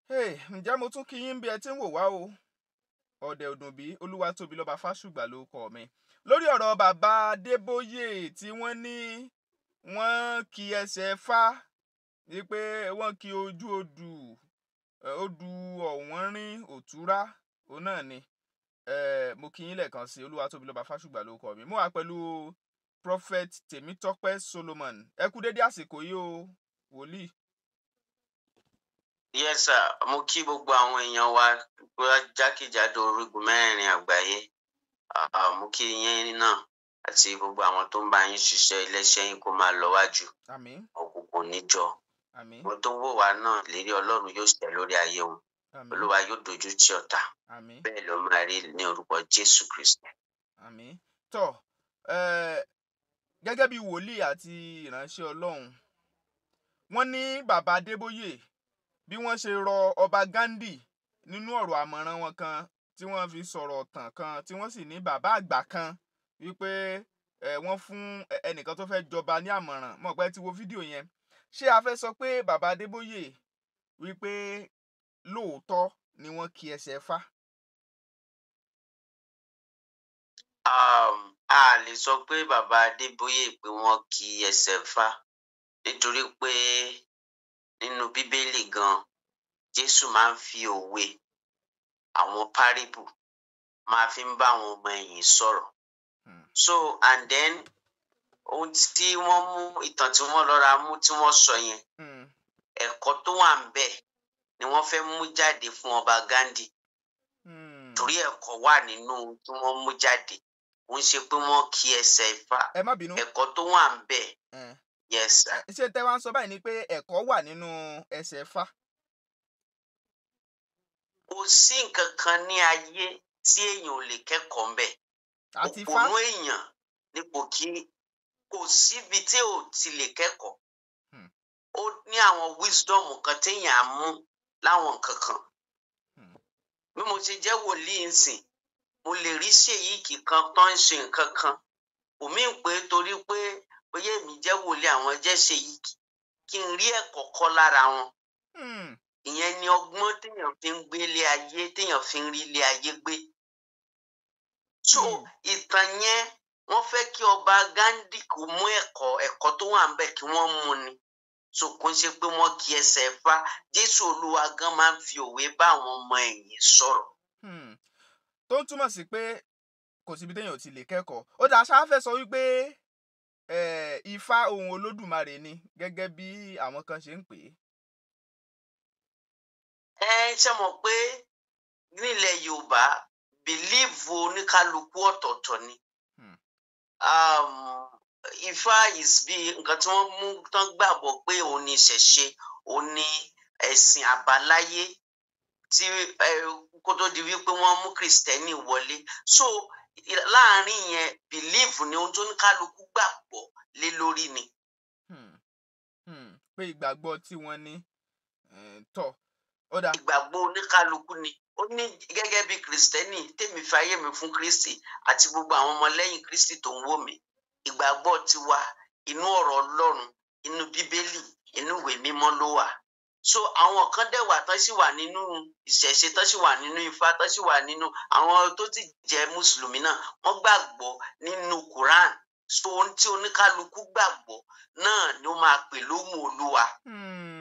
Ǹjẹ́ mo tún kí yín bí ẹ ti ń wò wá o? Ọ̀dẹ̀ Òdùnbí Olúwatóbi lọ́ba Fásùgbà lórúkọ mi. Lórí ọ̀rọ̀ bàbá Adébóyè tí wọ́n ní wọ́n ki ẹsẹ̀ fá wípé wọ́n ki ojú odù ọ̀wọ́nrín òtúrá òun náà ni. Mo kí yín lẹ́ẹ̀kan sí Olúwatóbi lọ́ba Fásùgbà lórúkọ mi. Mo wà pẹ̀lú Prophet Tèmítọ́pẹ́ Solomon. Ẹ kú dédé àsìkò yìí o, wòlíì. Yes sir, mo kí gbogbo àwọn èèyàn wa jákèjádò orígun mẹ́rin àgbáyé. Mo kí yín náà àti gbogbo àwọn tó ń bá yín ṣiṣẹ́ iléeṣẹ́ yín kó máa lọ wájú. Àmín. Òkùnkùn níjọ. Àmín. Mo tó ń wò wá náà lérí Ọlọ́run yóò ṣẹ lórí ayé wọn. Àmín. Olúwa yóò dojú tì ọ̀tá. Àmín. Bẹ́ẹ̀ ló máa rí ní orúkọ Jésù Kristi. Àmín. Tọ́ gẹ́gẹ́ bí wòlíì àti ìránṣẹ́ Ọlọ́run, wọ́n ní bàbá Adébóyè bí wọ́n ṣe rọ ọba Ghandi nínú ọ̀rọ̀ àmọ̀ràn wọn kan tí wọ́n fi sọ̀rọ̀ ọ̀tàn kan tí wọ́n sì ní bàbá àgbà kan wípé wọ́n fún ẹnìkan tó fẹ́ jọba ní àmọ̀ràn. Mo pé ti wo fídíò yẹn. Ṣé a fẹ́ sọ pé bàbá Adébóyè wípé lóòótọ́ ni wọ́n ki ẹsẹ̀ fá? A lè sọ pé bàbá Adébóyè pé wọ́n ki ẹsẹ̀ fá nítorí pé nínú Bíbélì gan Jésù máa ń fi òwe àwọn parable máa fi ń bá àwọn ọmọ ẹ̀yìn sọ̀rọ̀. So and then ohun tí wọ́n mú ìtàn tí wọ́n lọ́ra mú tí wọ́n sọ yẹn ẹ̀kọ́ tó wà ń bẹ̀ ni wọ́n fẹ́ mú jáde fún ọba Ghandi. Torí ẹ̀kọ́ wà nínú tí wọ́n mú jáde. Wọ́n ṣe pé wọ́n ki ẹsẹ̀ fá. Ẹ má bínú. Ẹ̀kọ́ tó wà ń bẹ̀. Yes sir. Ṣé tẹ́ wá ń sọ báyìí ni pé ẹ̀kọ́ wà nínú ẹsẹ̀ fá? Kò sí nǹkan kan ní ayé tí èèyàn ò lè kẹ́kọ̀ọ́ ńbẹ̀. Àti fá? Òpònú èèyàn nípò kí kò síbi tí ò ti lè kẹ́kọ̀ọ́. Ó ní àwọn wisdom kan téèyàn á mú láwọn nǹkan kan. Bí mo ṣe jẹ́ wòlíì nsìn, mo lè rí ṣèyíkì kan tó ń ṣe nǹkan kan. Kò mí pé torí pé bóyá èmi jẹ́ wòlíì àwọn jẹ́ ṣèyíkì kí n rí ẹ̀kọ́ kọ́ lára wọn. Ìyẹn ni ọgbọ́n téèyàn fi ń gbé ilé ayé, téèyàn fi ń rí ilé ayé gbé. So ìtàn yẹn wọ́n fẹ́ kí ọba Ghandi kó mú ẹ̀kọ́ tó wà ńbẹ̀ kí wọ́n mú ni. So kò ń ṣe pé wọ́n ki ẹsẹ̀ fá. Jésù Olúwa gan máa ń fi òwe bá àwọn ọmọ ẹ̀yìn sọ̀rọ̀. Tó ń túmọ̀ sí pé kò síbi téèyàn ò ti lè kẹ́kọ̀ọ́. Ó dáa, ṣá fẹ́ sọ wípé Ifá ohun Olódùmarè ni gẹ́gẹ́ bí àwọn kan ṣe ń pè é. Ṣé mọ̀ pé nílẹ̀ Yorùbá bìlíìfù oníkálukú ọ̀tọ̀ọ̀tọ̀ ni. Ifá is bí nǹkan tí wọ́n mú tán gbàgbọ́ pé òun ni ìṣẹ̀ṣe, òun ni ẹ̀sìn àbáláyé tí kó tó di wípé wọ́n mú Kristẹni wọlé. So láàárín yẹn bìlíìfù ni ohun tó oníkálukú gbàgbọ́ lé lórí ni. Pé ìgbàgbọ́ tí wọ́n ní tọ̀. Ó dáa. Ìgbàgbọ́ oníkálukú ni. Ó ní gẹ́gẹ́ bí Kristẹni tèmi fi ayé mi fún Kristi àti gbogbo àwọn ọmọlẹ́yìn Kristi tó ń wò mí. Ìgbàgbọ́ tiwa inú ọ̀rọ̀ Ọlọ́run, inú Bíbélì, inú ìwé mímọ́ ló wà. So àwọn kan dẹ̀ wà tán sì wà nínú ìṣẹ̀ṣe, tán sì wà nínú Ifá, tán sì wà nínú àwọn tó ti jẹ́ Mùsùlùmí náà. Wọ́n gbàgbọ́ nínú Quran. So ohun tí oníkálukú gbàgbọ́ náà ni ó máa pè lóhùn Olúwa.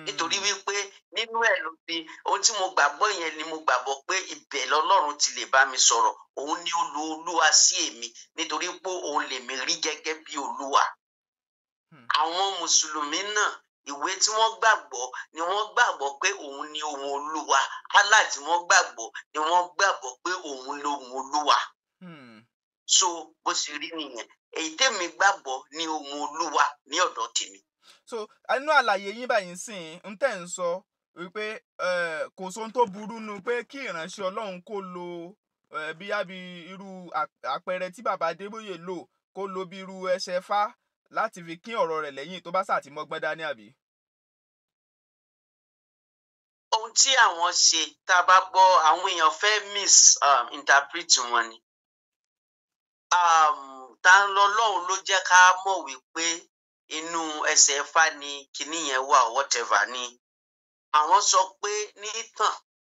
Nítorí wípé nínú ẹ̀ ló fi ohun tí mo gbàgbọ́ yẹn ni mo gbàgbọ́ pé ibẹ̀ lọ́lọ́run ti lè bá mi sọ̀rọ̀. Òun ni Olúwa sí èmi nítorí pé òun lèmi rí gẹ́gẹ́ bí Olúwa. Àwọn Mùsùlùmí náà ìwé tí wọ́n gbàgbọ́ ni wọ́n gbàgbọ́ pé òun ni ohùn Olúwa. Allah tí wọ́n gbàgbọ́ ni wọ́n gbàgbọ́ pé òun lóhùn Olúwa. So bó ṣe rí nìyẹn. Èyí tèmi gbàgbọ́ ni ohùn Olúwa ní ọ̀dọ̀ tèmi. So inú àlàyé yín báyìí sìn ń tẹ̀ ń sọ wípé kò sóhun tó burú nu pé kí ìránṣẹ́ Ọlọ́run kó lo bí irú àpẹẹrẹ tí bàbá Adébóyè lò kó lo bí irú ẹsẹ̀ fá láti fi kín ọ̀rọ̀ rẹ̀ lẹ́yìn tó bá ṣàtìmọ́gbọ́n dání àbí. Ohun tí àwọn ṣe tá a bá gbọ́ àwọn èèyàn fẹ́ interpret wọn ni. Ta lọ́lọ́run ló jẹ́ ká mọ̀ wípé inú ẹsẹ̀ fá ni kinní yẹn wà whatever ni. àwọn sọ pé ní ìtàn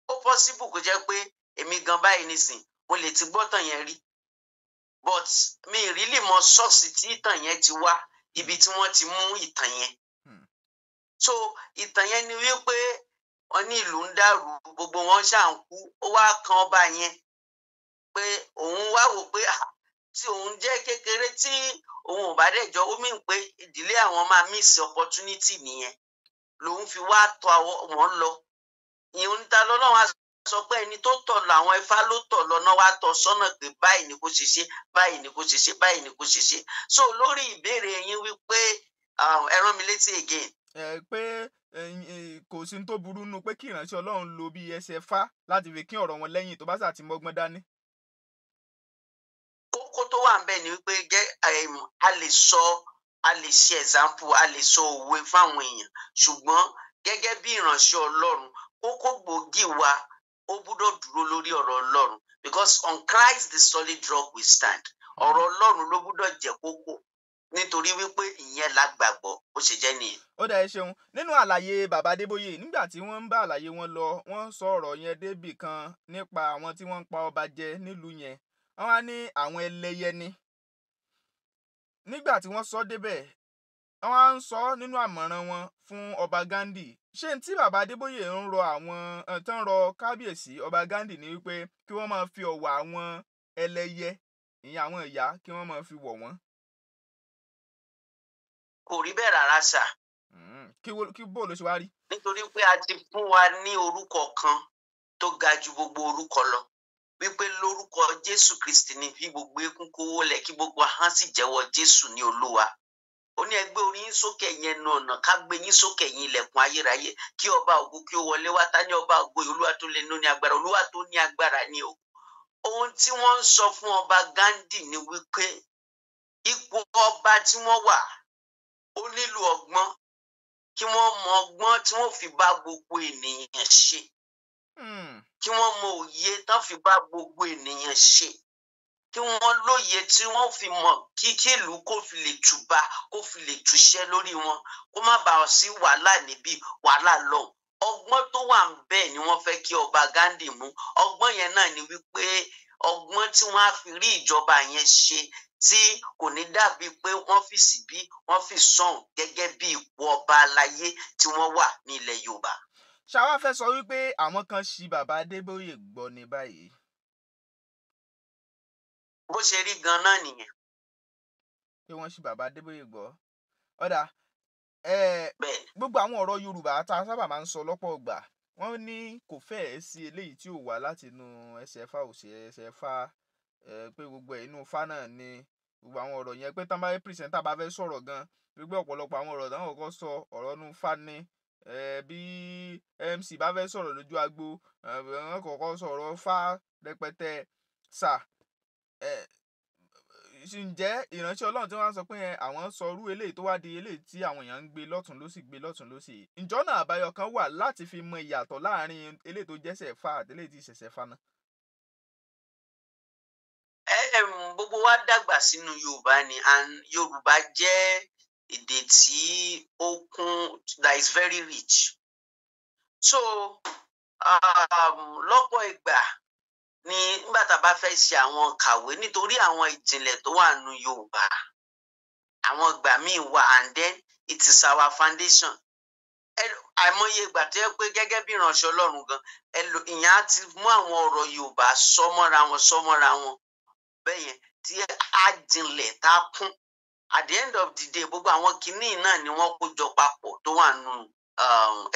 ó possible kó jẹ́ pé èmi gan báyìí nísìn mo lè ti gbọ́ tàn yẹn rí but mi ì really mọ ṣọ́ọ̀ṣì tí ìtàn yẹn ti wá ibi tí wọ́n ti mú ìtàn yẹn. So ìtàn yẹn ni wípé wọ́n ní ìlú ń dàrú gbogbo wọn ṣáà ń kú ó wá kan ọba yẹn pé òun wá wò pé tí òun jẹ́ kékeré tí òun ò bá dẹ̀jọ́ ó mì pé ìdílé àwọn máa miss opportunity nìyẹn lòun fi wá tọ̀ wọ́n lọ. ìyẹn oníta lọ́lọ́run á sọ pé ẹni tó tọ̀ lọ àwọn ifá ló tọ̀ lọ náà wá tọ̀ sọ́nà pé báyìí ni kò ṣe ṣe báyìí ni kò ṣe ṣe báyìí ni kò ṣe ṣe. So lórí ìbéèrè yín wípé ẹ rán mi létí again. Pé kò sí tó burú nù pé kí ìránṣẹ́ Ọlọ́run lo bí ẹsẹ̀ fá láti fi kín ọ̀rọ̀ wọn lẹ́yìn tó bá sà ti mọ́gbọ́n dání. Kókó tó wà ńbẹ̀ ni wípé a lè ṣe example a lè sọ òwe fáwọn èèyàn ṣùgbọ́n gẹ́gẹ́ bí ìránṣẹ́ Ọlọ́run kókó gbòógì wa ó gbọ́dọ̀ dúró lórí ọ̀rọ̀ Ọlọ́run because on Christ the solid rock we stand. Ọ̀rọ̀ Ọlọ́run ló gbọ́dọ̀ jẹ́ kókó nítorí wípé ìyẹn la gbàgbọ́ ó ṣe jẹ́ nìyẹn. Ó dá ẹ ṣeun nínú àlàyé bàbá Adébóyè nígbà tí wọ́n ń bá àlàyé wọn lọ wọ́n sọ ọ̀rọ̀ yẹn débì kan nípa àwọn tí wọ́n ń pa ọba jẹ nílùú yẹn wọ́n wá ní àwọn ẹlẹ́yẹ ni. Nígbà tí wọ́n sọ débẹ̀ wọ́n wá ń sọ nínú àmọ̀ràn wọn fún ọba Ghandi ṣé tí bàbá Adébóyè ń rọ àwọn tó ń rọ kábíyèsí ọba Ghandi ni wípé kí wọ́n máa fi ọ̀wọ̀ àwọn ẹlẹ́yẹ ìyẹn àwọn ìyá kí wọ́n máa fi wọ̀ wọ́n. Kò rí bẹ́ẹ̀ rárá sà. Kí bó ló ṣe wá rí. Nítorí pé a ti fún wa ní orúkọ kan tó ga ju gbogbo orúkọ lọ wípé lórúkọ Jésù Kristi ni bí gbogbo eékún kó wólẹ̀ kí gbogbo ahọ́n sì jẹ́wọ́ Jésù ní Olúwa. Ó ní ẹ gbé orí yín sókè yẹn nu ọ̀nà ká gbé yín sókè yín ilẹ̀kùn ayérayé kí ọba ògo kí ó wọlé wá ta ní ọba ògo Olúwa tó lè ní agbára Olúwa tó ní agbára ni o. Ohun tí wọ́n ń sọ fún ọba Ghandi ni wípé ipò ọba tí wọ́n wà ó nílò ọgbọ́n kí wọ́n mọ ọgbọ́n tí wọ́n fi bá gbogbo ènìyàn ṣe kí wọ́n mọ òye tán fi bá gbogbo ènìyàn ṣe kí wọ́n lóye tí wọ́n fi mọ̀ kí ìlú kó fi lè tùbà kó fi lè túṣẹ́ lórí wọn kó má bàa sí wàhálà níbí wàhálà lọ́hùn. Ọgbọ́n tó wà ńbẹ̀ ni wọ́n fẹ́ kí ọba Ghandi mú. Ọgbọ́n yẹn náà ni wípé ọgbọ́n tí wọ́n á fi rí ìjọba yẹn ṣe tí kò ní dàbí pé wọ́n fi síbí wọ́n fi sọ̀hún gẹ́gẹ́ bí ipò ọba aláyé tí wọ́n wà ní ilẹ̀ Yorùbá. Ṣáwá fẹ́ sọ wípé àwọn kan ṣì bàbá Adébóyè gbọ́ ní báyìí. Bó ṣe rí gan-an nìyẹn. Pé wọ́n ṣì bàbá Adébóyè gbọ́. Ọ̀dà gbogbo àwọn ọ̀rọ̀ Yorùbá tá a sábà máa ń sọ lọ́pọ̀ ìgbà wọ́n ní kò fẹ́ẹ̀ sí eléyìí tí ò wá láti inú ẹsẹ̀ fá òsì ẹsẹ̀ fá pé gbogbo ẹ̀ inú fá náà ni gbogbo àwọn ọ̀rọ̀ yẹn pé tán bá pírẹsẹ̀ntà bá fẹ́ sọ̀rọ̀ gan gbogbo ọ̀pọ̀lọpọ̀ àwọn ọ̀rọ̀ táwọn kọ́kọ́ sọ ọ̀rọ̀ inú fá ni bí MC bá fẹ́ sọ̀rọ̀ lójú agbo wọ́n kọ́kọ́ sọ̀rọ̀ fá rẹpẹtẹ sà ǹjẹ́ ìránṣẹ́ Ọlọ́run tí wọ́n sọ pé àwọn sọ irú eléyìí tó wá di eléyìí tí àwọn èèyàn ń gbé lọ́tùn lósì ǹjọ́nà àbáyọ kan wà láti fi mọ ìyàtọ̀ láàrin eléyìí tó jẹ́sẹ̀ fá àti eléyìí tí ìṣẹ̀ṣẹ̀ fá náà. Gbogbo wa dàgbà sínú Yorùbá ni and Yorùbá jẹ́ èdè tí ó kún that is very rich. So lọ́pọ̀ ìgbà ni nígbà tá a bá fẹ́ ṣe àwọn kàwé nítorí àwọn ìjìnlẹ̀ tó wà nínú Yorùbá àwọn ìgbà míì wà and then it is our foundation. Àìmọye ìgbà tó yẹ pé gẹ́gẹ́ bí ìránṣẹ́ Ọlọ́run gan ìyẹn á ti mú àwọn ọ̀rọ̀ Yorùbá sọmọ́ra wọn bẹ́yẹn tí á jinlẹ̀ tá a kún at the end of the day gbogbo àwọn kinní náà ni wọ́n kó jọ papọ̀ tó wà nù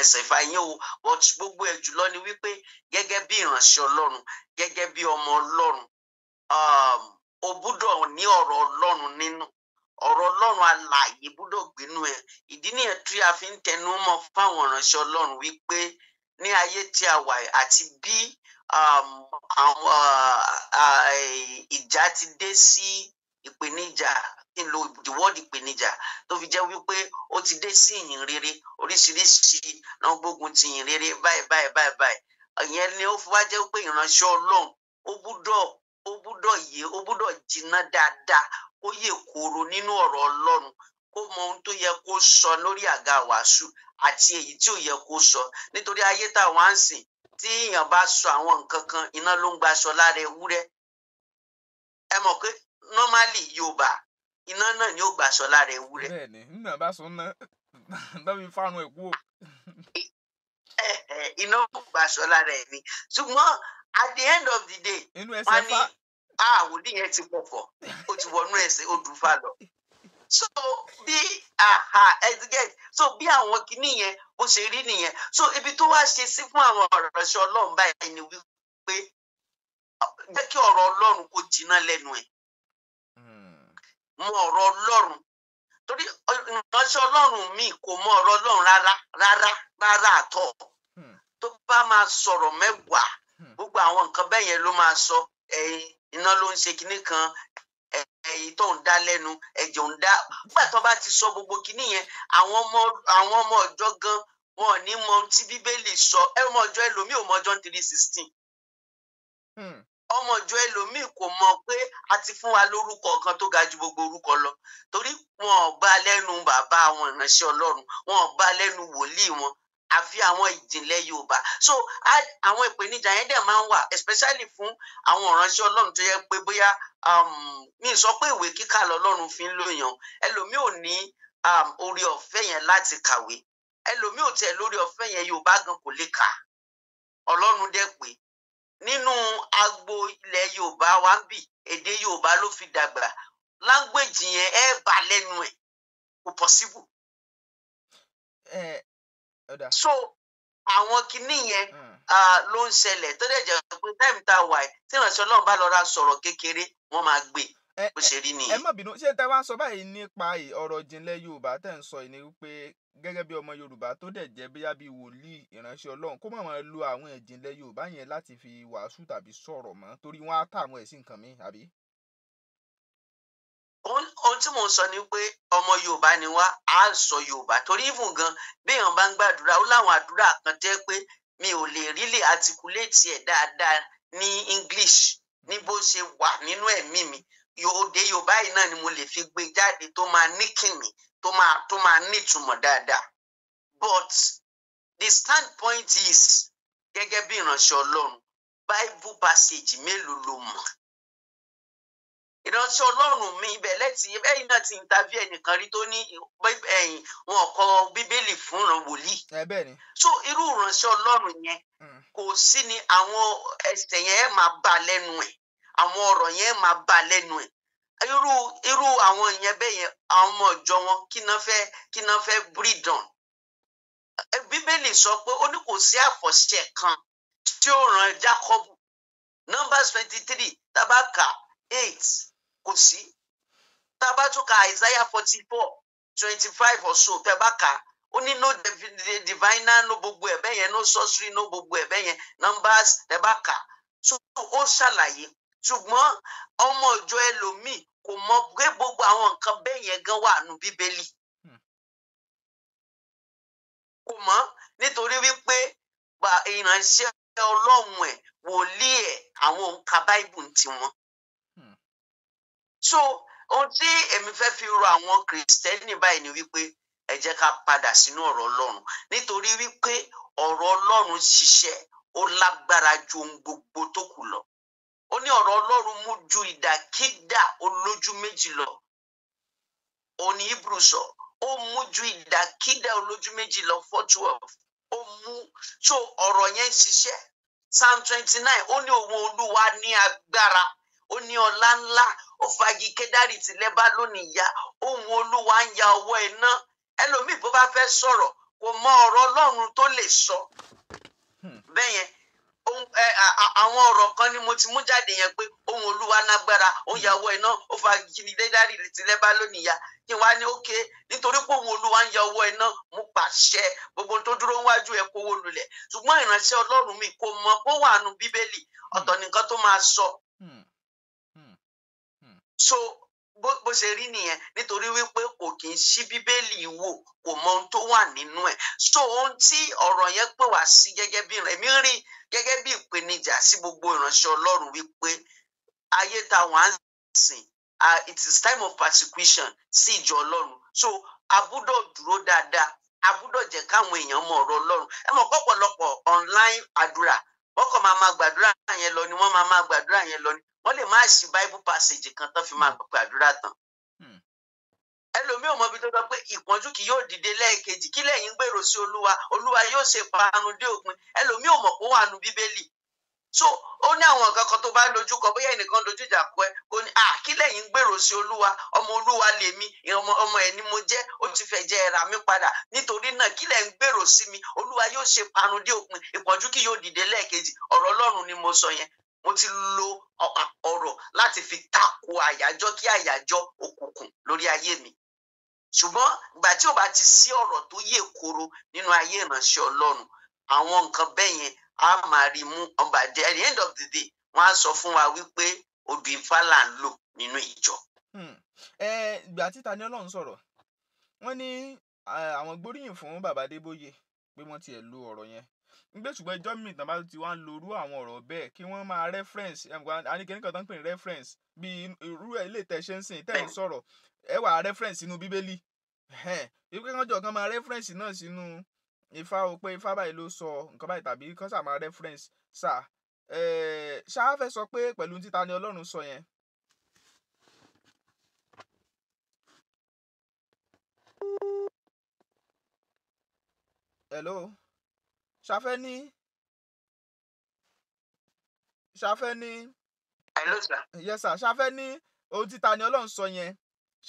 ẹsẹ̀ ìfà yẹn o but gbogbo ẹ̀ jùlọ ni wípé gẹ́gẹ́ bí ìránṣẹ́ Ọlọ́run gẹ́gẹ́ bí ọmọ Ọlọ́run o gbúdọ̀ ní ọ̀rọ̀ Ọlọ́run nínú ọ̀rọ̀ Ọlọ́run alààyè gbúdọ̀ gbénú ẹ̀ ìdí nìyẹn tí a fi ń tẹnu mọ́ fáwọn ìránṣẹ́ Ọlọ́run wípé ní ayé tí a wà àti bí ìjà ti dé sí ìpèníjà kí n lo the word ìpèníjà tó fi jẹ́ wípé ó ti dé sí ìyìn rere oríṣiríṣi náà gbógun ti ìyìn rere báyìí ìyẹn ni ó fi wá jẹ́ pé ìránṣẹ́ Ọlọ́run ó gbúdọ̀ jiná dáadáa ó yè kooro nínú ọ̀rọ̀ Ọlọ́run kó mọ ohun tó yẹ kó sọ lórí àga wàásù àti èyí tí ò yẹ kó sọ nítorí ayé táwọn á ń sìn tí èèyàn bá sọ àwọn nǹkan kan iná ló ń gbaṣọ lára ewúrẹ́ ẹ mọ̀ pé normally Yorùbá iná náà ni ó gbaṣọ lára ewúrẹ́. bẹ́ẹ̀ni nígbà bá sọ ná lọ́bi fárun ẹ̀ kú. iná ó gbaṣọ lára ẹ̀ ni ṣùgbọ́n at the end of the day inú wọ́n ẹsẹ̀ ní fá. àwòdì yẹn ti pọ̀pọ̀ ó ti wọnú ẹsẹ̀ ó dùn fà lọ. so bí so bí àwọn kinní yẹn bó ṣe rí nìyẹn so ibi tó wá ṣe sí fún àwọn ìránṣẹ́ Ọlọ́run báyìí ni wípé jẹ́ kí ọ̀rọ̀ Ọlọ́run kó jiná lẹ́nu ẹ̀ mọ ọ̀rọ̀ Ọlọ́run torí ìránṣẹ́ Ọlọ́run míì kò mọ ọ̀rọ̀ Ọlọ́run rárá àtọ̀ tó bá máa sọ̀rọ̀ mẹ́wàá gbogbo àwọn nǹkan bẹ́ẹ̀ yẹn ló máa sọ iná ló ń ṣe kinní kan èyí tó ń dá lẹ́nu ẹ̀jẹ̀ ń dá nígbà tó bá ti sọ gbogbo kinní yẹn àwọn ọmọ ọjọ́ gan wọn ò ní mọ tí Bíbélì sọ ọmọ ọjọ́ ẹlòmíì ò mọ John 3:16 ọmọ ọjọ́ ẹlòmíì kò mọ̀ pé a ti fún wa lórúkọ kan tó ga ju gbogbo orúkọ lọ torí wọn ò bá lẹ́nu bàbá àwọn ìránṣẹ́ Ọlọ́run wọn ò bá lẹ́nu wòlíì wọn àfi àwọn ìjìnlẹ̀ Yorùbá so àwọn ìpèníjà yẹn dẹ̀ máa ń wà especially fún àwọn ìránṣẹ́ Ọlọ́run tó yẹ pé bóyá mi sọ pé ìwé kíkà lọ́lọ́run fi ń lòyàn ẹlòmíì ò ní orí ọ̀fẹ́ yẹn láti kàwé ẹlòmíì ò tiẹ̀ lórí ọ̀fẹ́ yẹn Yorùbá gan kò lè kà Ọlọ́run dẹ̀ pé nínú agbo ilẹ̀ Yorùbá wa ń bì èdè Yorùbá ló fi dàgbà language yẹn ẹ bá lẹ́nu ẹ̀ kò possible. so àwọn kinní yẹn ló ń ṣẹlẹ̀ tó dẹ̀ jẹ́ pé time tá a wà tí ìránṣẹ́ Ọlọ́run bá lọ ra sọ̀rọ̀ kékeré wọ́n máa gbé bó ṣe rí nìyẹn. ẹ má bínú ṣé tẹ wá ń sọ báyìí nípa ọ̀rọ̀ ìjìnlẹ̀ Yorùbá tẹ̀ ń sọ yìí ni wípé gẹ́gẹ́ bí ọmọ Yorùbá tó dẹ̀ jẹ́ bóyá bí wòlíì ìránṣẹ́ Ọlọ́run kó má máa lo àwọn ìjìnlẹ̀ Yorùbá yẹn láti fi wàásù tàbí sọ̀rọ̀ mọ́ torí wọ́n á tà àwọn ẹ̀ sí nǹkan mi àbí. ohun tí mò ń sọ ni pé ọmọ Yorùbá ni wá á sọ Yorùbá torí even gan béèyàn bá ń gbàdúrà ó láwọn àdúrà kan tẹ́ pé mi ò lè really articulate ẹ̀ dáadáa ní English ní bó ṣe wà nínú ẹ̀mí mi òde Yorùbá yìí náà ni mo lè fi gbé jáde tó máa ní kìmí tó máa nítumọ̀ dáadáa but the standpoint is gẹ́gẹ́ bí ìránṣẹ́ Ọlọ́run Bible passage mélòó ló mọ̀ ìránṣẹ́ Ọlọ́run mi ibẹ̀ ẹ̀yin náà ti interview ẹnìkan rí tó ní wọn kọ Bíbélì fún wòlíì so irú ìránṣẹ́ Ọlọ́run yẹn kò sí ni àwọn ẹsẹ̀ yẹn máa bá lẹ́nu ẹ̀ àwọn ọ̀rọ̀ yẹn máa bá lẹ́nu ẹ̀ irú àwọn ìyẹn bẹ́ẹ̀ yẹn àwọn ọmọ ìjọ wọn kí náà fẹ́ breed on. Bíbélì sọ pé ó ní kò sí àfọ̀ṣẹ kan tí ó ràn Jákọ́bù Numbers 23 tabaka 8 kò sí tabatuka Isaiah 44:25 or so tabaka ó ní no diviner no gbogbo ẹ̀ bẹ́ẹ̀ yẹn no sorcery no gbogbo ẹ̀ bẹ́ẹ̀ yẹn Numbers tabaka so ó ṣàlàyé ṣùgbọ́n ọmọ ìjọ ẹlòmíì kò mọ pé gbogbo àwọn nǹkan bẹ́ẹ̀ yẹn gan wà nù Bíbélì kò mọ̀ nítorí wípé ìránṣẹ́ Ọlọ́run ẹ̀ wòlíì ẹ̀ àwọn òǹkà Bible tiwọn. so ohun tí èmi fẹ́ fi rọ àwọn Kìrìsìtẹ́nì báyìí ni wípé ẹ jẹ́ ká padà sínú ọ̀rọ̀ Ọlọ́run nítorí wípé ọ̀rọ̀ Ọlọ́run ṣiṣẹ́ ó lágbára ju ohun gbogbo tó kù lọ. Ó ní ọ̀rọ̀ Ọlọ́run mú ju ìdàkídà olójú méjì lọ. Ó ní Hebrew sọ, ó mú ju ìdàkídà olójú méjì lọ 4:12. Ó mú so ọ̀rọ̀ yẹn ṣiṣẹ́. Psalm 29 ó ní òun Olúwa ní agbára, ó ní ọlá ńlá, ó fagi Kédárì tí Lẹ́bánónì ya, òun Olúwa ń ya ọwọ́ iná. Ẹlòmíì bó bá fẹ́ sọ̀rọ̀ kò mọ ọ̀rọ̀ Ọlọ́run tó lè sọ. Bẹ́yẹn àwọn ọ̀rọ̀ kan ni mo ti mú jáde yẹn pé ohun Olúwa nágbára ó ya ọwọ́ iná ó fa Kédárì tí Lẹ́bánónì ya kí wá ní òkè nítorí pé ohun Olúwa ń ya ọwọ́ iná mú pàṣẹ gbogbo tó dúró níwájú ẹ̀ kówó lulẹ̀ ṣùgbọ́n ìránṣẹ́ Ọlọ́run mi kò mọ kó wà nù Bíbélì ọ̀tọ̀ nìkan tó máa sọ. So bó ṣe rí nìyẹn nítorí wípé kò kì í ṣí Bíbélì wò kò mọ ohun tó wà nínú ẹ̀ so ohun tí ọ̀rọ̀ yẹn pè wá sí gẹ́gẹ́ bí èmi rí gẹ́gẹ́ bí ìpèníjà sí gbogbo ìránṣẹ́ Ọlọ́run wípé ayé táwọn á sìn it is time of persecution sí ìjọ Ọlọ́run so a gbọ́dọ̀ dúró dáadáa, a gbọ́dọ̀ jẹ́ káwọn èèyàn mọ ọ̀rọ̀ Ọlọ́run. Ẹ mọ̀ pọ̀pọ̀lọpọ̀ online àdúrà wọ́n kàn máa gbàdúrà yẹn lọ ni wọ́n máa gbàdúrà yẹn lọ ni wọ́n lè má ṣí bible passage kan tán fi máa gbàdúrà tán. Ẹlòmíì ò mọ ibi tó sọ pé ìpọ́njú kì yóò dìde lẹ́ẹ̀kejì, kí lẹ́yìn gbèrò sí Olúwa, Olúwa yóò ṣe ìparun dé òpin. Ẹlòmíì ò mọ̀ pé ó wà nínú Bíbélì. So ó ní àwọn nǹkan kan tó bá dojú kọ, bóyá ẹnìkan dojú ìjà kọ ẹ, kò ní kí lẹ́yìn gbèrò sí Olúwa, ọmọ Olúwa lèmi, ọmọ ẹ̀ ni mo jẹ́, ó ti fẹ́ jẹ́ ẹ̀rà mi padà. Nítorí náà kí lẹ́yìn gbèrò sí mi, Olúwa yóò ṣe ìparun dé òpin, ìpọ́njú kì yóò dìde lẹ́ẹ̀kejì. Ọ̀rọ̀ Ọlọ́run ni mo sọ yẹn. Mo ti lo ọ̀rọ̀ láti fi tako àyájọ́ kí àyájọ́ òkùnkùn lórí ayé mi. Ṣùgbọ́n ìgbà tí ò bá ti sí ọ̀rọ̀ tó yè koro nínú ayé ìránṣẹ́ Ọlọ́run, àwọn nǹkan bẹ́ẹ̀ yẹn a máa rí mú ọ̀bàjẹ́. At the end of the day, wọ́n á sọ fún wa wípé odù Ifá là ń lò nínú ìjọ. Ìgbà tí Tani Olohun sọ̀rọ̀, wọ́n ní àwọn gbóríyìn fún bàbá Adébóyè pé wọ́n tiẹ̀ lo ọ̀rọ̀ yẹn. Nígbà ṣùgbọ́n ìjọ mi tàn bá ti wá ń lo irú àwọn ọ̀rọ̀ bẹ́ẹ̀ kí wọ́n máa reference, àníkẹ́ni kan tó ń pè ní reference bí irú ilé ìtẹ̀ṣẹ́ ń sìn tẹ̀ ń sọ̀rọ̀ ẹ wà reference sínú Bíbélì. Ìpín kan jọ kan máa reference náà sínú Ifá o pé Ifá báyìí ló sọ nǹkan báyìí tàbí kan sà máa reference ṣáá fẹ́ sọ pé pẹ̀lú tí Tani Olohun sọ yẹn. Hello. Ṣáfẹ́ ní. Hello sir. Yes sir. Ṣáfẹ́ ní ohun tí Tani Olohun sọ yẹn.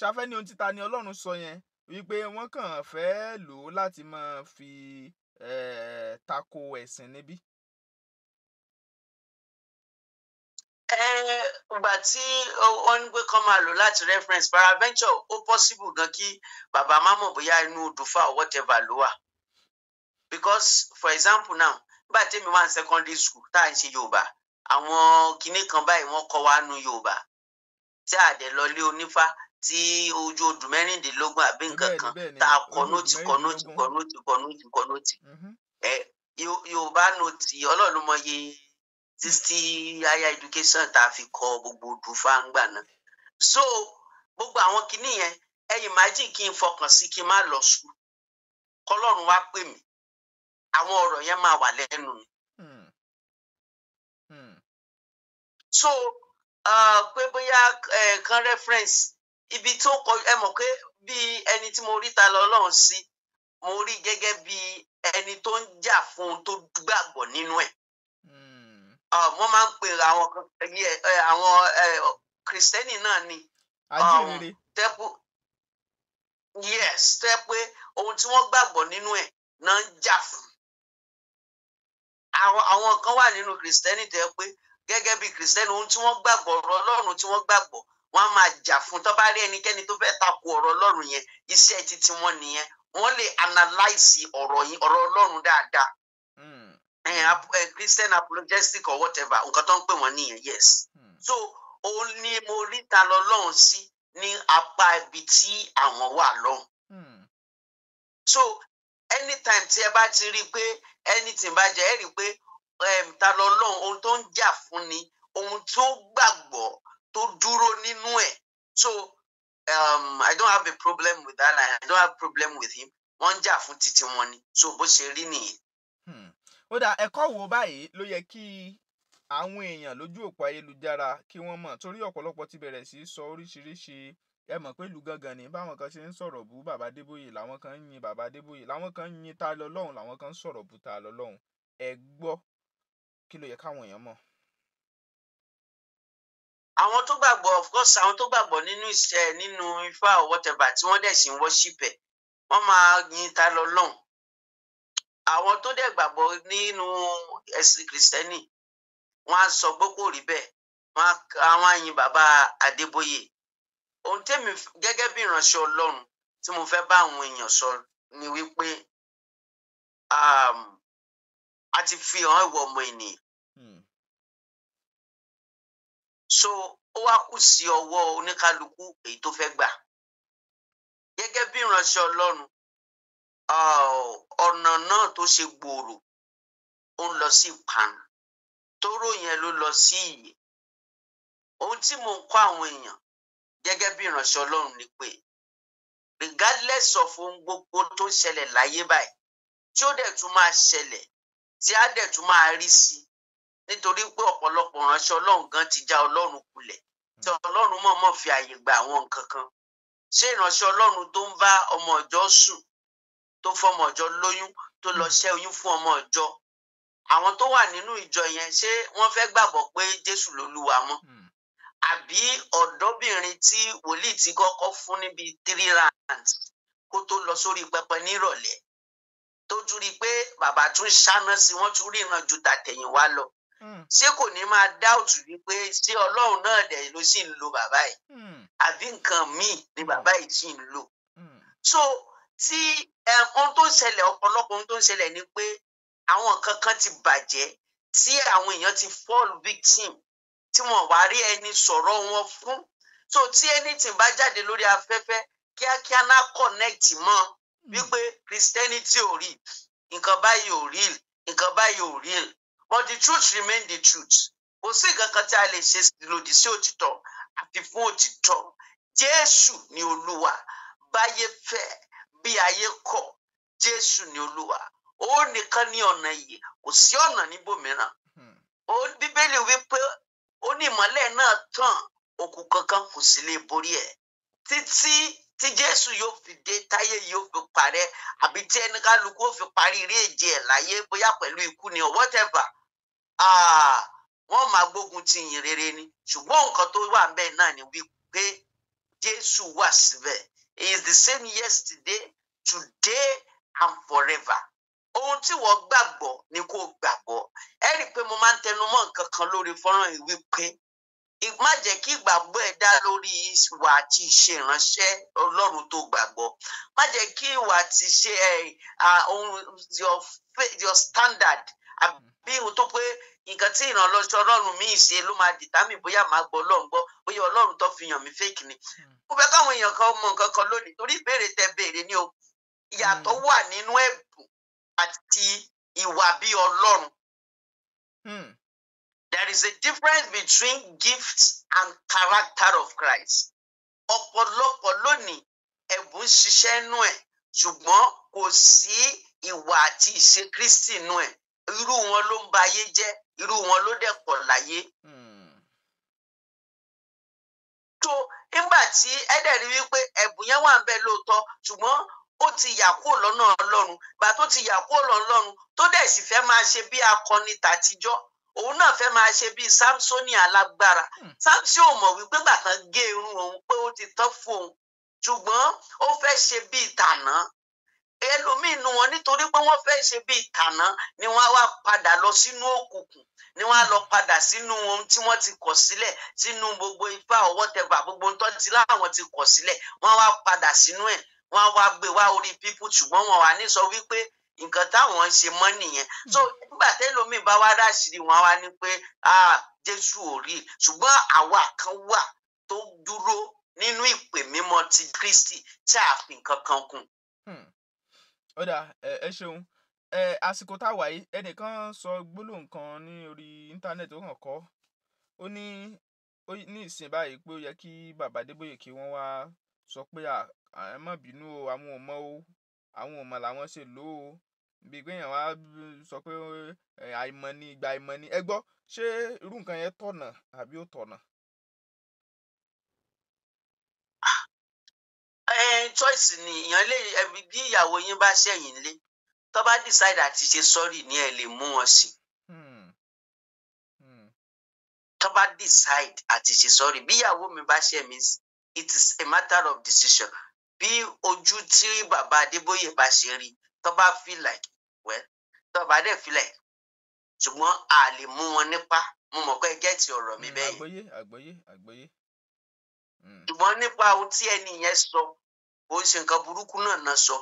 Ṣáfẹ́ ní ohun tí Tani Olohun sọ yẹn wípé wọ́n kàn fẹ́ lò ó láti máa fi tako ẹ̀sìn níbí. Ìgbà tí wọ́n ń gbé kán máa lò láti reference paraventure ó possible gan kí bàbá má mọ̀ bóyá inú odùfà or whatever ló wà. Because for example now, nígbà tí èmi wà ní secondary school tá à ń ṣe Yorùbá, àwọn kinní kan báyìí wọ́n kọ́ wa nú Yorùbá tí a dẹ̀ lọ lé onífá tí ojú odù mẹ́rìndínlógún àbí nǹkan kan tá a kọ nóòtì. Yorùbá nóòtì Ọlọ́run ló mọye 60 higher education tá a fi kọ gbogbo odù fáńgbà náà. So gbogbo àwọn kinní yẹn ẹ imagine kí n fọkàn sí kí n má lọ school kọ́lọ́run wá pè mí, àwọn ọ̀rọ̀ yẹn máa wà lẹ́nu mi. So pé bóyá kan reference ibi tó kọ, ẹ mọ̀ pé bí ẹni tí mo rí Ta Lọ́lọ́run sí, mo rí gẹ́gẹ́ bí ẹni tó ń jà fún ohun tó gbàgbọ́ nínú ẹ̀. Wọ́n máa ń pè àwọn Kristẹni náà ní yes, tẹ́ pé ohun tí wọ́n gbàgbọ́ nínú ẹ̀ náà ń jà fún. Àwọn kan wà nínú Kristẹni tẹ́ pé gẹ́gẹ́ bí Kristẹni ohun tí wọ́n gbàgbọ́, ọ̀rọ̀ Ọlọ́run tí wọ́n gbàgbọ́, wọ́n á máa jà fún. Tó bá rí ẹnikẹ́ni tó fẹ́ tako ọ̀rọ̀ Ọlọ́run yẹn, iṣẹ́ títí wọn nìyẹn. Wọ́n lè analyse ọ̀rọ̀ Ọlọ́run dáadáa. Christian apologetic or whatever, nǹkan tó ń pè wọ́n nìyẹn, yes. So òun ni mo rí Ta Lọ́lọ́run sí ní apá ibi tí àwọn wà lọ́hùn. So anytime tí ẹ bá ti rí i pé anything bá jẹ́ ẹ rí i pé Ta Lọ́lọ́run ohun tó ń jà fún ni ohun tó gbàgbọ́ tó dúró nínú ẹ̀. So I don't have a problem with that. I don't have a problem with him. Wọ́n ń jà fún títí wọn ni. So bó ṣe rí nìyẹn. Ó dà, ẹ̀kọ́ wo báyìí ló yẹ kí àwọn èèyàn lójú òpó ayélujára kí wọ́n mọ̀, torí ọ̀pọ̀lọpọ̀ ti bẹ̀rẹ̀ sí sọ oríṣiríṣi. Ẹ mọ̀ pé ìlú gangan ni báwọn kan ṣe ń sọ̀rọ̀ bú bàbá Adébóyè, làwọn kan ń yin bàbá Adébóyè, làwọn kan ń yin Ta Lọ́lọ́run, làwọn kan ń sọ̀rọ̀ bú Ta Lọ́lọ́run. Ẹ gbọ́ kí ló yẹ káwọn èèyàn mọ̀. Àwọn tó gbàgbọ́, of course, àwọn tó gbàgbọ́ nínú Ifá or whatever tí wọ́n dẹ̀ sì ń worship ẹ̀, wọ́n máa yin Ta Lọ́lọ́run. Àwọn tó dẹ̀ gbàgbọ́ nínú ẹ̀sìn Kristẹni, wọ́n á sọ pé kò rí bẹ́ẹ̀, wọ́n á yin bàbá Adébóyè. Ohun tèmi gẹ́gẹ́ bí ìránṣẹ́ Ọlọ́run tí mo fẹ́ bá àwọn èèyàn sọ ni wípé a ti fi hàn ìwọ ọmọ ènìyàn. So ó wá kù sí ọwọ́ oníkálukú èyí tó fẹ́ gbà. Gẹ́gẹ́ bí ìránṣẹ́ Ọlọ́run, ọ̀nà náà tó ṣe gbòòrò ó ń lọ sí ìparun, tóró yẹn ló lọ sí ìyè. Ohun tí mò ń kọ́ àwọn èèyàn gẹ́gẹ́ bí ìránṣẹ́ Ọlọ́run ni pé regardless of ohun gbogbo tó ṣẹlẹ̀ láyé báyìí tí ó dẹ̀ tún máa ṣẹlẹ̀ tí á dẹ̀ tún máa rí sí nítorí pé ọ̀pọ̀lọpọ̀ ìránṣẹ́ Ọlọ́run gan ti já Ọlọ́run kulẹ̀ tí Ọlọ́run mọ̀ọ́mọ̀ fi àyè gba àwọn nǹkan kan. Ṣé ìránṣẹ́ Ọlọ́run tó ń bá ọmọ ìjọ sùn tó fọmọ ìjọ lóyún tó lọ ṣẹ́ oyún fún ọmọ ìjọ, àwọn tó wà nínú ìjọ yẹn ṣé wọ́n fẹ́ gbàgbọ́ pé Jésù lolúwa mọ́? Àbí ọ̀dọ́bìnrin tí wòlíì ti kọ́kọ́ fún níbi 3 rands kó tó lọ sórí pẹpẹ nírọ̀lẹ́ tó tún rí i pé bàbá tún ṣáná sí wọ́n tún ríran ju tàtẹ̀yìnwá lọ. Ṣé kò ní máa dáùtù wípé ṣé Ọlọ́run náà dẹ̀ ló sì ń lo bàbá yìí àbí nǹkan míì ni bàbá yìí sì ń lò? So tí ohun tó ń ṣẹlẹ̀ ọ̀pọ̀lọpọ̀ ohun tó ń ṣẹlẹ̀ ni pé àwọn nǹkan kan ti bàjẹ́ tí àwọn èèyàn ti fall victim tí wọ́n wá rí ẹni sọ̀rọ̀ wọn fún. So tí anything bá jáde lórí afẹ́fẹ́ kíákíá náà connect mọ́ wípé Christianity ò rí nǹkan báyìí ò real nǹkan báyìí ò real, but the truth remain the truth. Kò sí nǹkan kan tí a lè ṣe lòdì sí òtítọ́ àfi fún òtítọ́. Jésù ni Olúwa, báyé fẹ́ bí ayé kọ̀, Jésù ni Olúwa. Ó nìkan ní ọ̀nà ìyè, kò sí ọ̀nà níbòmíràn. Bíbélì wípé ó ní ìmọ́lẹ̀ náà tàn, òkùnkùn kankan kò sì lè borí ẹ̀. Títí tí Jésù yóò fi dé, táyé yóò fi parẹ́, àbí tí ẹnikálukú ó fi parí eré ìje ẹ̀ láyé bóyá pẹ̀lú ikú ni or whatever. Wọ́n máa gbógun ti ìyìn rere ni. Ṣùgbọ́n nǹkan tó wà ńbẹ̀ náà ni wípé Jésù wà síbẹ̀. He is the same yesterday, today and forever. Ohun tí wọ́n gbàgbọ́ ni kó gbàgbọ́. Ẹ rí i pé mo máa ń tẹnu mọ́ nǹkan kan lórí fọ́nrán yìí wípé má jẹ́ kí ìgbàgbọ́ ẹ dá lórí ìwà àti ìṣe ìránṣẹ́ Ọlọ́run tó gbàgbọ́. Má jẹ́ kí ìwà àti ìṣe your standard àbí ohun tó pé nǹkan tí ìrànlọ́sọ Ọlọ́run míì ṣe ló máa determine bóyá màá gbọ́ Ọlọ́run gbọ́, bóyá Ọlọ́run tó fi hàn mí fake ni. Mo fẹ́ káwọn èèyàn kan mọ nǹkan kan lónìí torí ìbéèrè tẹ béèrè ni o. Ìyàtọ̀ wà nínú ẹ̀bùn àti ìwà bí Ọlọ́run. There is a difference between gifts and character of Christ. Ọ̀pọ̀lọpọ̀ lónìí ẹ̀bùn ṣiṣẹ́ nú ẹ̀ ṣùgbọ́n kò sí ìwà àti ìṣe Kristi nú ẹ̀. Irú wọn ló ń ba ayé jẹ́, irú wọn ló dẹ̀ pọ̀ láyé. So nígbà tí ẹ̀dẹ̀ rí wípé ẹ̀bùn yẹn wà ń bẹ lóòótọ́ ṣùgbọ́n ó ti yà kúrò lọ́nà Ọlọ́run. Gbà tó ti yà kúrò lọ́nà Ọlọ́run tó dẹ̀ sì fẹ́ máa ṣe bí akọni tàtijọ́. Òun náà fẹ́ máa ṣe bí Sámsónì alágbára. Sámsónì ò mọ̀ wípé gbà kan gé irun òun pé ó ti tán fún òun. Ṣùgbọ́n ó fẹ́ ṣe bí ìtànà. Ẹlòmíì nu wọn nítorí pé wọ́n fẹ́ ṣe bí ìtànà ni wọ́n á wá padà lọ sínú òkùnkùn, ni wọ́n á lọ padà sínú ohun tí wọ́n ti kọ̀ sílẹ̀, sínú gbogbo ifá or whatever, gbogbo ohun tó ti láwọn ti kọ̀ sílẹ̀, wọ́n á wá padà sínú ẹ̀, wọ́n á wá gbé wá orí pípù ṣùgbọ́n wọn wà ní sọ wípé nǹkan táwọn ń ṣe mọ́ nìyẹn. So nígbà tẹ́lòmíì bá wá dáṣìírí wọn wá ní pé Jésù ò rí, ṣùgbọ́n àwa kan wà tó dúró nínú ìpè mímọ́ ti Kristi tí a fi nǹkan kan kún. Ó dáa, ẹ ṣeun. Àsìkò tá a wà yìí ẹnìkan sọ gbólóhùn kan ní orí íńtánẹ́ẹ̀tì ó kàn kọ́. Ó ní ìsìn báyìí pé ó yẹ kí bàbá Adébóyè kí wọ́n wá sọ pé ẹ má bínú o, àwọn ò mọ̀ o, àwọn ò mọ̀ làwọn ṣe lò ó. Bí pé èèyàn wá sọ pé àìmọ̀ ni ìgbà àìmọ̀ ni. Ẹ gbọ́, ṣé irú nǹkan yẹn tọ̀nà àbí ó tọ̀nà? Choice ni èèyàn lè bí ìyàwó yín bá ṣẹ̀yìn lé tó bá decide àti ṣe sorry ni ẹ lè mú wọn sí. Tó bá decide àti ṣe sorry bí ìyàwó mi bá ṣẹ̀ mí, it is a matter of decision. Bí ojú tí bàbá Adébóyè bá ṣe rí tó bá feel like well tó bá dẹ̀ feel like ṣùgbọ́n a lè mú wọn nípa. Mo mọ̀ pé ẹ gẹ́ẹ̀tì ọ̀rọ̀ mi bẹ́ẹ̀ yẹn. Àgbọ́yé. Ṣùgbọ́n nípa ohun tí ẹni yẹn sọ ó ń ṣe nǹkan burúkú náà sọ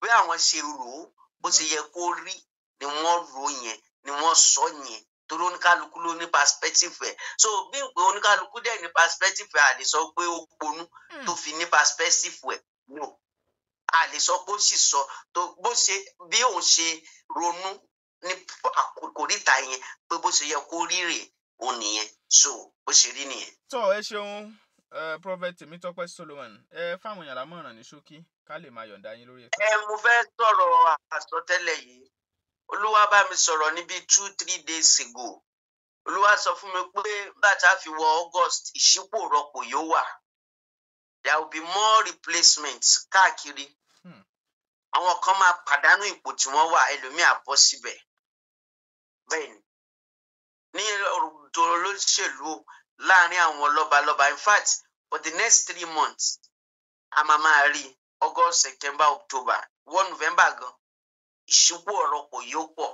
bí àwọn ṣe rò ó bó ṣe yẹ kó rí ni wọ́n rò yẹn ni wọ́n sọ yẹn torí oníkálukú ló ní perspective ẹ̀. So bí pé oníkálukú dẹ̀ ní perspective ẹ̀ a lè sọ pé ó ponú tó fi ní perspective ẹ̀ no. A lè sọ pé ó sì sọ tó bó ṣe bí òun ṣe ronú ní àkóríta yẹn pé bó ṣe yẹ kó rí rè òun nìyẹn. So bó ṣe rí nìyẹn. Tó ẹ ṣeun. Prophet Tèmítọ́pẹ́ Solomon, fáwọn èèyàn lámọ̀ràn ní ṣókí ká lè máa yọ̀ǹda yín lórí ètò. Mo fẹ́ sọ̀rọ̀ àsọtẹ́lẹ̀ yìí. Olúwa bá mi sọ̀rọ̀ níbi 2-3 days ago. Olúwa sọ fún mi pé bàtà fi wọ August ìṣípò rọ́pò yóò wà. There will be more replacements káàkiri. Àwọn kan máa pàdánù ipò tí wọ́n wà, ẹlòmíì á bọ́ síbẹ̀. Bẹ́ẹ̀ni, ní ọ̀rọ̀ olóṣèlú láàrin àwọn lọ́balọ́ba, in fact, for the next 3 months, a máa rí August, September, October, 1 November gan. Ìṣípò ọ̀rọ̀pọ̀ yóò pọ̀.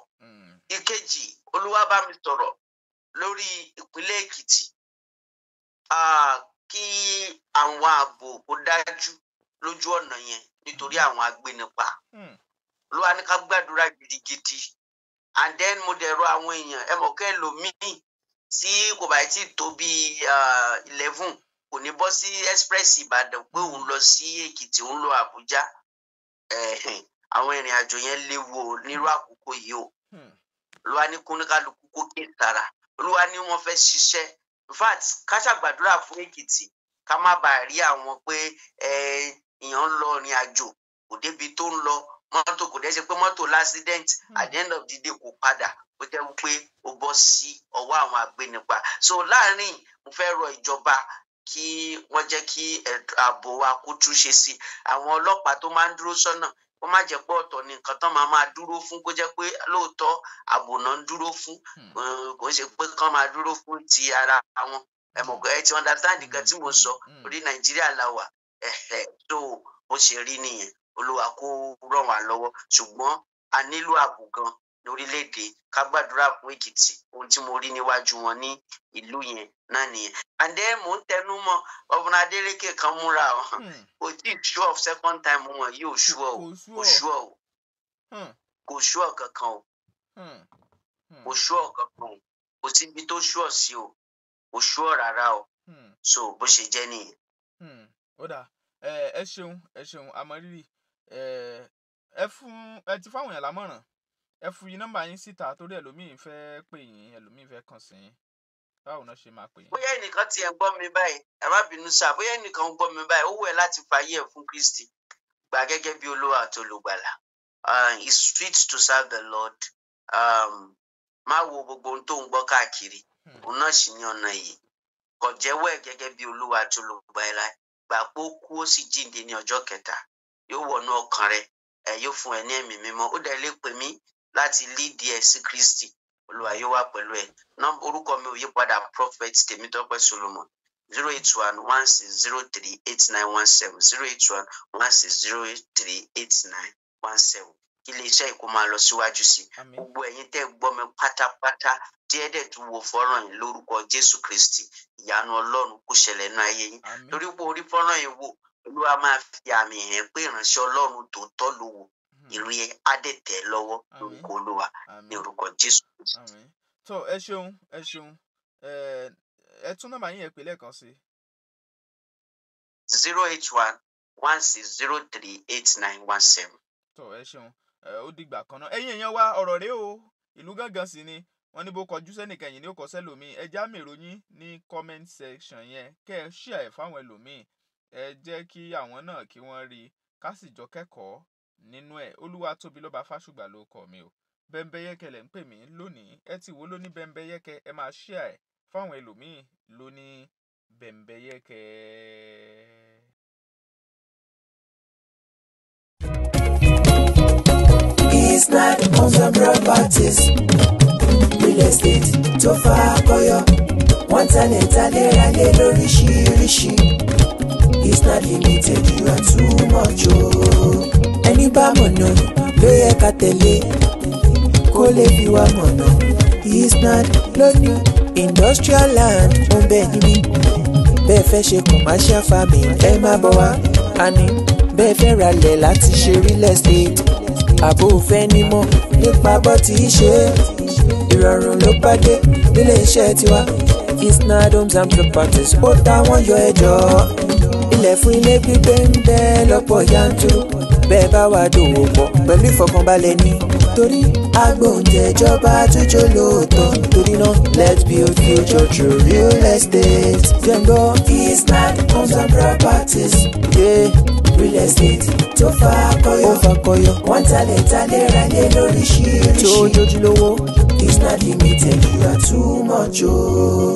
Ìkejì, Olúwa bá mi sọ̀rọ̀ lórí ìpínlẹ̀ Èkìtì. Kí àwọn ààbò kó dájú lójú ọ̀nà yẹn nítorí àwọn agbénipa. Olúwa ní ká gbàdúrà gidigidi. And then mo dẹ̀rọ àwọn èèyàn, ẹ mọ̀ kẹ́ lòmíì tí kò bá tí tó bí 11 kò ní bọ́ sí express Ìbàdàn pé òun lọ sí Èkìtì, òun lọ Àbújá. Àwọn ìrìn àjò yẹn léwu nírú àkókò yìí o. Olúwa ní kóníkálukú kó kéèsára. Olúwa ní wọ́n fẹ́ ṣiṣẹ́. In fact, ká ṣàgbàdúrà fún Èkìtì ká má bàa rí àwọn pé èèyàn ń lọ ìrìn àjò kò débi tó ń lọ, mọ́tò kò dẹ́ ṣe pé mọ́tò l'accident, at the end of the day kò padà, ó jẹ́ wípé ó bọ́ sí ọwọ́ àwọn agbénipa. So láàrin mo fẹ́ rọ ìjọba kí wọ́n jẹ́ kí ààbò wa kó túnṣe sí. Àwọn ọlọ́pàá tó máa ń dúró sọ́nà kó má jẹ́ pé ọ̀tọ̀ ni nǹkan tán máa dúró fún, kó jẹ́ pé lóòótọ́ ààbò náà ń dúró fún, kò ṣe pé kán máa dúró fún ti ara wọn. Ẹ mọ̀ pé ẹ ti understand nǹkan tí mo sọ, orí Nàìjíríà la wà. So bó ṣe rí nìyẹn. Olúwa kó ràn wá lọ́wọ́, ṣùgbọ́n a nílò ààbò gan lórílẹ̀‐èdè. Ká gbàdúrà fún Èkìtì, ohun tí mo rí níwájú wọn ní ìlú yẹn náà nìyẹn. And then mò ń tẹnu mọ́ Ọ̀gbẹ́ni Adélékè kan múra o, kò tí ì show of second time wọn yìí ò show o, kò show o, kò show kankan o, kò show kankan o, kò síbi tó show sí o, kò show rárá o. So bó ṣe jẹ́ nìyẹn. Ó dáa, ẹ ṣeun àmọ̀rírì. Ẹ ti fáwọn èèyàn lámọ̀ràn, ẹ fi nọ́mbà yín síta torí ẹlòmíì fẹ́ pè yín, ẹlòmíì fẹ́ kàn sí yín. Báwo náà ṣe máa pè yín? Bóyá ẹnìkan tiẹ̀ gbọ́ mi báyìí, ẹ má bínú sá, bóyá ẹnìkan gbọ́ mi báyìí, ó wù ẹ́ láti fàyè ẹ̀ fún Kristi, gbà gẹ́gẹ́ bí Olúwa àti Olùgbàlà. It's sweet to serve the Lord. Má wo gbogbo ohun tó ń gbọ́ káàkiri, òun náà sì ní ọ̀nà yìí. Kò jẹ́wọ́ ẹ̀ gẹ́gẹ́ bí Olúwa àti Olùgbàlà. Gbà pé ó kú ó sì jíǹde ní ọjọ́ kẹta. Yóò wọnú ọkàn rẹ, yóò fún ẹ ní ẹ̀mí mímọ́. Ó dẹ̀ lè pè mí láti lead ẹ sí Kristi. Olúwa yóò wà pẹ̀lú ẹ. Orúkọ mi ò yí padà, Prophet Tèmítọ́pẹ́ Solomon. 08116038917 08116038917. Kí iléeṣẹ́ ìkó máa lọ síwájú sí. Gbogbo ẹ̀yin tẹ́ gbọ́ mi pátápátá tí ẹ dẹ̀ tún wo fọ́nrán yìí lórúkọ Jésù Kristi, ìyanu Ọlọ́run kó ṣẹlẹ̀ nínú ayé yín. Torí pé orí fọ́nrán yìí wò, Olúwa máa fi àmì hàn pé ìránṣẹ́ Ọlọ́run tòótọ́ ló wò. Ìrí á dẹ̀ tẹ̀ lọ́wọ́ lórúkọ Olúwa ní orúkọ Jésù Kristi. So ẹ ṣeun. Ẹ tún nọ́mbà yín pè lẹ́ẹ̀kan sí. 08116038917. So ẹ ṣeun. Ó dìgbà kan náà. Ẹ̀yin èèyàn wa, ọ̀rọ̀ rèé o. Ìlú gángan sì ni. Wọ́n ní bó kọjú sẹ́nìkan yìí ni ó kọ sẹ́lòmíì. Ẹ já mèrò yín ní comment section yẹn. Kẹ́ ẹ share fáwọn ẹlòmíì. Ẹ jẹ́ kí àwọn náà kí wọ́n rí, ká sì jọ kẹ́kọ̀ọ́ nínú ẹ̀. Olúwatóbilọ́ba Fásùgbà ló kọ mi o. Bẹ́ńbẹ́yẹ́kẹ́ lẹ̀ ń pè mí lónìí. Ẹ ti wo ló ní bẹ́ńbẹ́yẹ́kẹ́, ẹ máa share ẹ̀ fáwọn ẹlòmíì ló ní bẹ́ńbẹ́yẹ́kẹ́. Isnad Homes and Properties, real estate tó fà kọyọ, wọ́n talẹ̀ talẹ̀ ralẹ̀ lóríṣiríṣi. Isnad Limited, you are too much o. Ẹni bá mọ̀nà ló yẹ ká tẹ̀lé, kó lè fi wá mọ̀nà. Isnad ló ní industrial land ó ń bẹ níbí. Bẹ́ẹ̀ fẹ́ ṣe commercial farming ẹ má bọ̀ wá. Àní bẹ́ẹ̀ fẹ́ ralẹ̀ láti ṣe real estate. Àbò fẹ́ ní mọ̀ nípa bó ti ṣe, ìrọ̀rùn ló bá dé nílé iṣẹ́ tiwa. Isnad Homes and Properties, ó dá wọn yọ ẹjọ́. Ilẹ̀ fún ilé gbígbé ń bẹ lọ́pọ̀ yanturu. Bẹ́ẹ̀ bá wà dòwò pọ̀ pẹ̀lú ìfọkànbalẹ̀ ni. Torí agbóhùnjẹjọba àtúnjọ lóòótọ́. Torí náà let's build future through real estate. Jẹ́ ń gbọ́ Isnad Homes and Properties. Yeah. real estate tó fakọyọ wọ́n talẹ̀ ralé lóríṣiríṣi tó jójúlówó. It's not limited, you are too much. Oh.